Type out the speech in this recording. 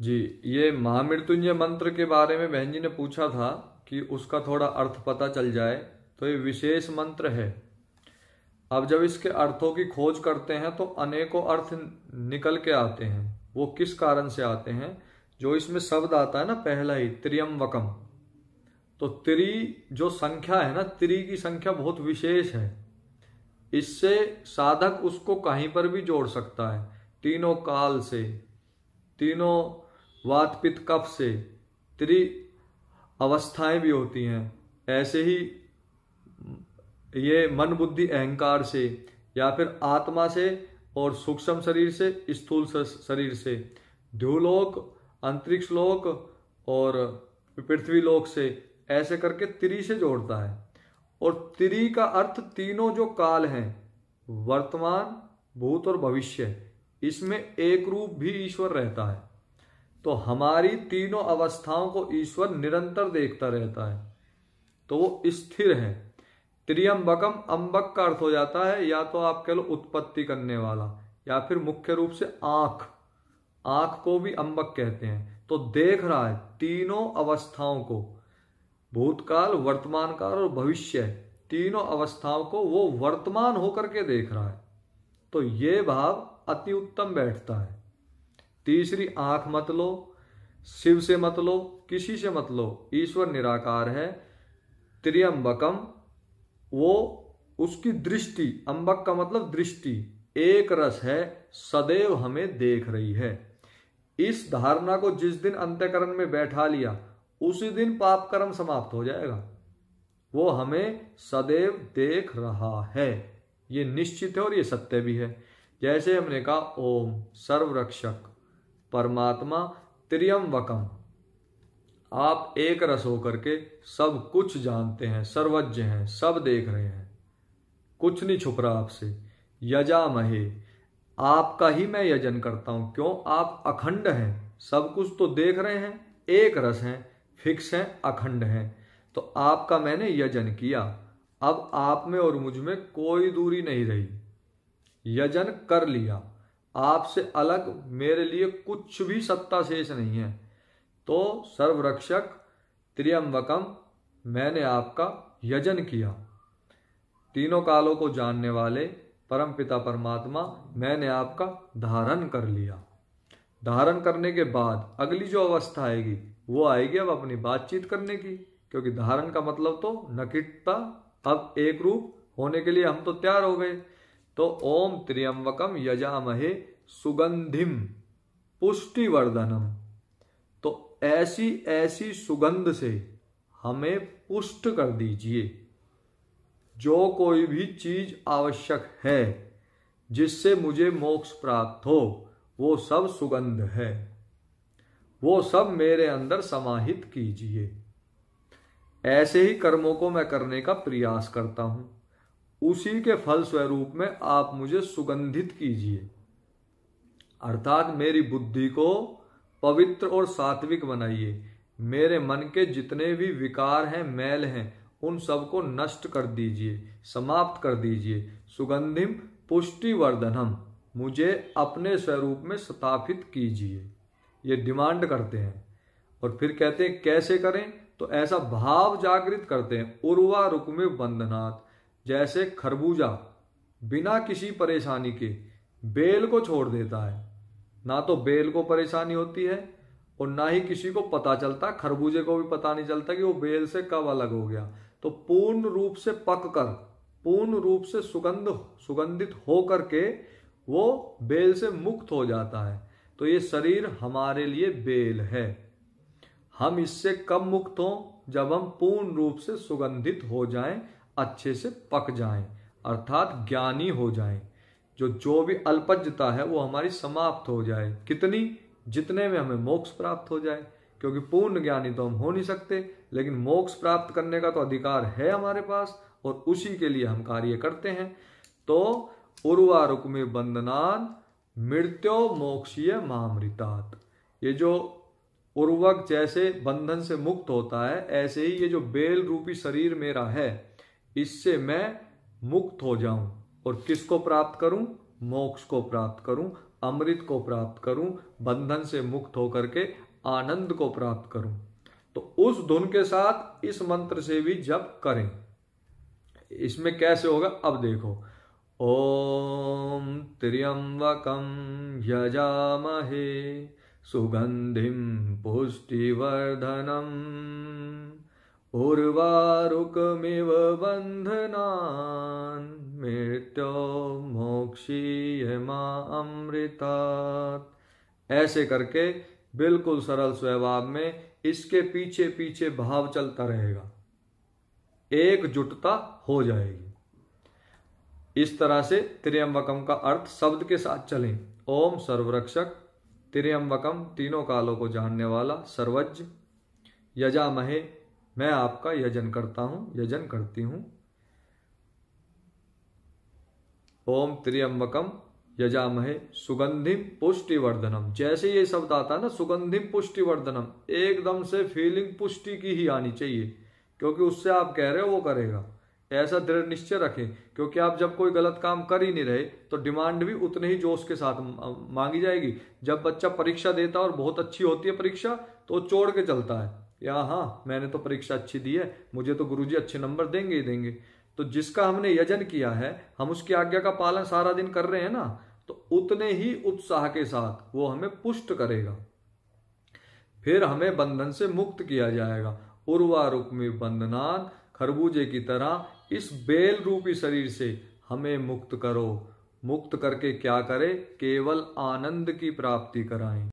जी, ये महामृत्युंजय मंत्र के बारे में बहन जी ने पूछा था कि उसका थोड़ा अर्थ पता चल जाए। तो ये विशेष मंत्र है। अब जब इसके अर्थों की खोज करते हैं तो अनेकों अर्थ निकल के आते हैं। वो किस कारण से आते हैं? जो इसमें शब्द आता है ना, पहला ही त्र्यंबकम, तो त्रि जो संख्या है ना, त्रि की संख्या बहुत विशेष है। इससे साधक उसको कहीं पर भी जोड़ सकता है। तीनों काल से, तीनों वात पित्त कफ से, त्रि अवस्थाएं भी होती हैं। ऐसे ही ये मन बुद्धि अहंकार से, या फिर आत्मा से और सूक्ष्म शरीर से, स्थूल शरीर से, ध्रुवलोक, अंतरिक्ष लोक और पृथ्वी लोक से, ऐसे करके त्रि से जोड़ता है। और त्रि का अर्थ तीनों जो काल हैं, वर्तमान, भूत और भविष्य, इसमें एक रूप भी ईश्वर रहता है। तो हमारी तीनों अवस्थाओं को ईश्वर निरंतर देखता रहता है, तो वो स्थिर है। त्र्यंबकम, अंबक का अर्थ हो जाता है या तो आप कह लो उत्पत्ति करने वाला, या फिर मुख्य रूप से आंख, आंख को भी अंबक कहते हैं। तो देख रहा है तीनों अवस्थाओं को, भूतकाल, वर्तमान काल और भविष्य, तीनों अवस्थाओं को वो वर्तमान होकर के देख रहा है। तो ये भाव अति उत्तम बैठता है। तीसरी, आंख मत लो, शिव से मत लो, किसी से मत लो, ईश्वर निराकार है। त्र्यंबकम, वो उसकी दृष्टि, अंबक का मतलब दृष्टि, एक रस है, सदैव हमें देख रही है। इस धारणा को जिस दिन अंतःकरण में बैठा लिया, उसी दिन पाप कर्म समाप्त हो जाएगा। वो हमें सदैव देख रहा है, ये निश्चित है और ये सत्य भी है। जैसे हमने कहा ओम सर्वरक्षक परमात्मा त्र्यंबकम, आप एक रस होकर के सब कुछ जानते हैं, सर्वज्ञ हैं, सब देख रहे हैं, कुछ नहीं छुप रहा आपसे। यजामहे, आपका ही मैं यजन करता हूं। क्यों? आप अखंड हैं, सब कुछ तो देख रहे हैं, एक रस हैं, फिक्स हैं, अखंड हैं। तो आपका मैंने यजन किया। अब आप में और मुझ में कोई दूरी नहीं रही, यजन कर लिया। आपसे अलग मेरे लिए कुछ भी सत्ता शेष नहीं है। तो सर्वरक्षक त्र्यंबकम, मैंने आपका यजन किया। तीनों कालों को जानने वाले परमपिता परमात्मा, मैंने आपका धारण कर लिया। धारण करने के बाद अगली जो अवस्था आएगी वो आएगी अब अपनी बातचीत करने की, क्योंकि धारण का मतलब तो नकिटता, अब एक रूप होने के लिए हम तो तैयार हो गए। तो ओम त्र्यंबकम यजामहे सुगंधिम पुष्टिवर्धनम, तो ऐसी ऐसी सुगंध से हमें पुष्ट कर दीजिए। जो कोई भी चीज आवश्यक है जिससे मुझे मोक्ष प्राप्त हो, वो सब सुगंध है, वो सब मेरे अंदर समाहित कीजिए। ऐसे ही कर्मों को मैं करने का प्रयास करता हूं, उसी के फल स्वरूप में आप मुझे सुगंधित कीजिए। अर्थात मेरी बुद्धि को पवित्र और सात्विक बनाइए। मेरे मन के जितने भी विकार हैं, मैल हैं, उन सबको नष्ट कर दीजिए, समाप्त कर दीजिए। सुगंधिम पुष्टिवर्धनम, मुझे अपने स्वरूप में स्थापित कीजिए। ये डिमांड करते हैं। और फिर कहते हैं कैसे करें? तो ऐसा भाव जागृत करते हैं। उर्वा रुक्मे बंधनात्, जैसे खरबूजा बिना किसी परेशानी के बेल को छोड़ देता है। ना तो बेल को परेशानी होती है और ना ही किसी को पता चलता, खरबूजे को भी पता नहीं चलता कि वो बेल से कब अलग हो गया। तो पूर्ण रूप से पककर, पूर्ण रूप से सुगंधित हो करके वो बेल से मुक्त हो जाता है। तो ये शरीर हमारे लिए बेल है। हम इससे कब मुक्त हों? जब हम पूर्ण रूप से सुगंधित हो जाएं, अच्छे से पक जाएं, अर्थात ज्ञानी हो जाएं। जो भी अल्पज्यता है वो हमारी समाप्त हो जाए। कितनी? जितने में हमें मोक्ष प्राप्त हो जाए। क्योंकि पूर्ण ज्ञानी तो हम हो नहीं सकते, लेकिन मोक्ष प्राप्त करने का तो अधिकार है हमारे पास, और उसी के लिए हम कार्य करते हैं। तो उर्वारुक में बंधनान मृत्यो मोक्षीय महामृतात, ये जो उर्वक जैसे बंधन से मुक्त होता है, ऐसे ही ये जो बेल रूपी शरीर मेरा है, इससे मैं मुक्त हो जाऊं और किसको प्राप्त करूं? मोक्ष को प्राप्त करूं, अमृत को प्राप्त करूं, बंधन से मुक्त होकर के आनंद को प्राप्त करूं। तो उस धुन के साथ इस मंत्र से भी जप करें। इसमें कैसे होगा अब देखो। ओम त्र्यंबकम यजामहे सुगंधिम पुष्टिवर्धनम उर्वारुकमिव बंधनान् मृत्यो मोक्षीयमामृतात्। ऐसे करके बिल्कुल सरल स्वभाव में इसके पीछे पीछे भाव चलता रहेगा, एकजुटता हो जाएगी। इस तरह से त्र्यंबकम का अर्थ शब्द के साथ चलें। ओम सर्वरक्षक, त्र्यंबकम तीनों कालों को जानने वाला, सर्वज्ञ, यजामहे मैं आपका यजन करता हूं, यजन करती हूं। ओम त्र्यंबकम यजामहे सुगंधिम पुष्टिवर्धनम। जैसे ये शब्द आता है ना सुगंधिम पुष्टिवर्धनम, एकदम से फीलिंग पुष्टि की ही आनी चाहिए, क्योंकि उससे आप कह रहे हो वो करेगा। ऐसा दृढ़ निश्चय रखें, क्योंकि आप जब कोई गलत काम कर ही नहीं रहे तो डिमांड भी उतने ही जोश के साथ मांगी जाएगी। जब बच्चा परीक्षा देता है और बहुत अच्छी होती है परीक्षा तो चोड़ के चलता है, या हाँ मैंने तो परीक्षा अच्छी दी है, मुझे तो गुरुजी अच्छे नंबर देंगे ही देंगे। तो जिसका हमने यजन किया है, हम उसकी आज्ञा का पालन सारा दिन कर रहे हैं ना, तो उतने ही उत्साह के साथ वो हमें पुष्ट करेगा। फिर हमें बंधन से मुक्त किया जाएगा। उर्वारुक में बंधनान, खरबूजे की तरह इस बेल रूपी शरीर से हमें मुक्त करो। मुक्त करके क्या करे? केवल आनंद की प्राप्ति कराएं।